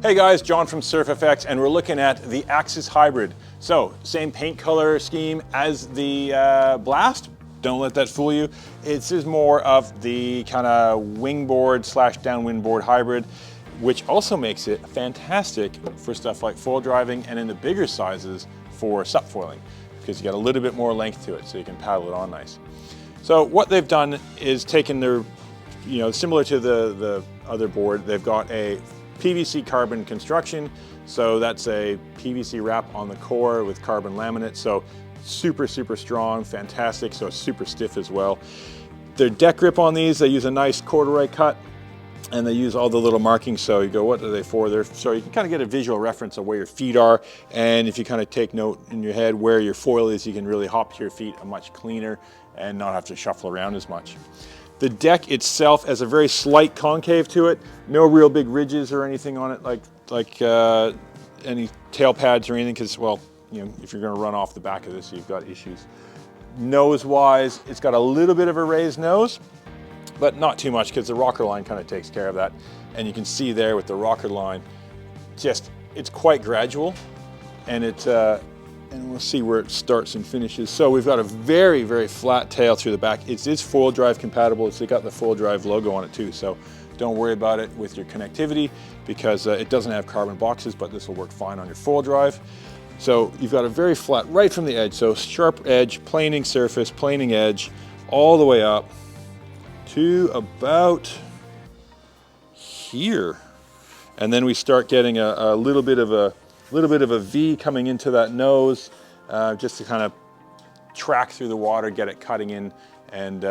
Hey guys, John from SurfFX, and we're looking at the Axis Hybrid. So, same paint color scheme as the Blast. Don't let that fool you. This is more of the kind of wingboard slash downwind board hybrid, which also makes it fantastic for stuff like foil driving and in the bigger sizes for sup foiling, because you got a little bit more length to it, so you can paddle it on nice. So what they've done is taken their, similar to the other board, they've got a PVC carbon construction. So that's a PVC wrap on the core with carbon laminate. So super, super strong, fantastic. So it's super stiff as well. Their deck grip on these, they use a nice corduroy cut, and they use all the little markings. So you go, what are they for? So you can kind of get a visual reference of where your feet are. And if you kind of take note in your head where your foil is, you can really hop to your feet much cleaner and not have to shuffle around as much. The deck itself has a very slight concave to it. No real big ridges or anything on it, like any tail pads or anything, because, well, if you're going to run off the back of this, you've got issues. Nose-wise, it's got a little bit of a raised nose, but not too much, because the rocker line kind of takes care of that. And you can see there with the rocker line, it's quite gradual, and and we'll see where it starts and finishes. So we've got a very, very flat tail through the back. It is foil drive compatible. It's got the foil drive logo on it too. So don't worry about it with your connectivity, because it doesn't have carbon boxes, but this will work fine on your foil drive. So you've got a very flat, right from the edge. So sharp edge, planing surface, planing edge, all the way up to about here. And then we start getting a little bit of a V coming into that nose, just to kind of track through the water, get it cutting in, and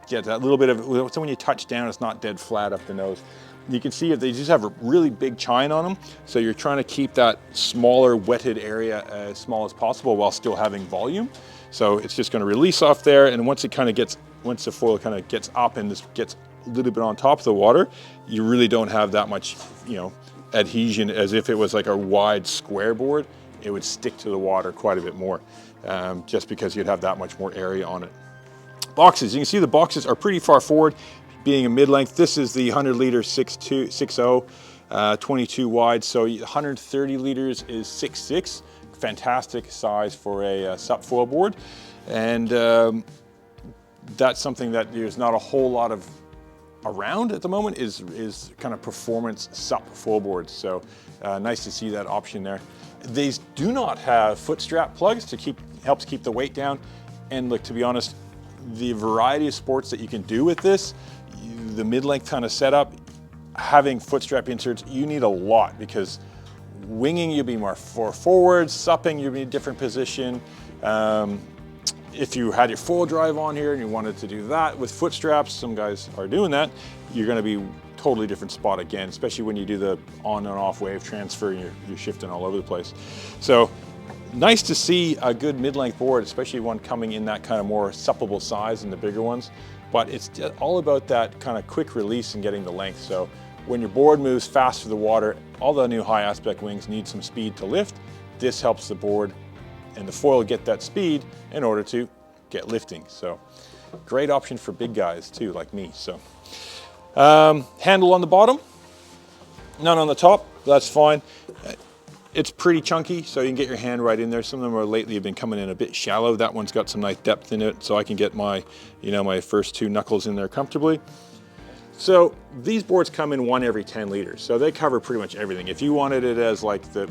get that little bit of, so when you touch down, it's not dead flat up the nose. You can see they just have a really big chine on them, so you're trying to keep that smaller wetted area as small as possible while still having volume. So it's just going to release off there, and once the foil kind of gets up and this gets a little bit on top of the water, you really don't have that much, adhesion as if it was like a wide square board. It would stick to the water quite a bit more, just because you'd have that much more area on it. Boxes, you can see the boxes are pretty far forward, being a mid-length. This is the 100 liter 6.0, 22 wide, so 130 liters is 6.6. Fantastic size for a sup foil board, and that's something that there's not a whole lot of around at the moment, is kind of performance sup foil boards. So nice to see that option there. These do not have foot strap plugs helps keep the weight down. And look, to be honest, the variety of sports that you can do with this, the mid-length kind of setup, having foot strap inserts, you need a lot, because winging you'll be more forward, supping you'll be in a different position. If you had your foil drive on here and you wanted to do that with foot straps, some guys are doing that, you're going to be totally different spot again, especially when you do the on and off wave transfer and you're shifting all over the place. So nice to see a good mid-length board, especially one coming in that kind of more suppleable size than the bigger ones. But it's all about that kind of quick release and getting the length. So when your board moves fast through the water, all the new high aspect wings need some speed to lift. This helps the board and the foil get that speed in order to get lifting. So great option for big guys too, like me. So handle on the bottom, none on the top, that's fine. It's pretty chunky, so you can get your hand right in there. Some of them are lately have been coming in a bit shallow. That one's got some nice depth in it, so I can get my, my first 2 knuckles in there comfortably. So these boards come in 1 every 10 liters, so they cover pretty much everything. If you wanted it as like the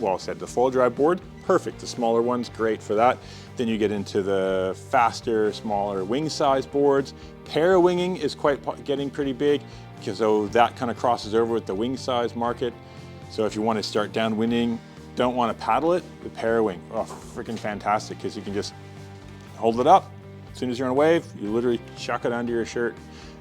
foil drive board, perfect. The smaller one's great for that. Then you get into the faster, smaller wing size boards. Parawinging is getting pretty big, because that kind of crosses over with the wing size market. So if you want to start downwinding, don't want to paddle it, the Parawing, freaking fantastic, because you can just hold it up. As soon as you're on a wave, you literally chuck it under your shirt.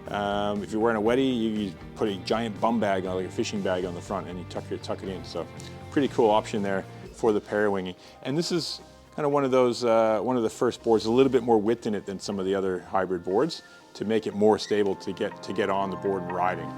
If you're wearing a wetty, you put a giant bum bag, like a fishing bag, on the front, and you tuck it in. So pretty cool option there for the Parawinging. And this is kind of one of those, one of the first boards, a little bit more width in it than some of the other hybrid boards, to make it more stable to get on the board and riding.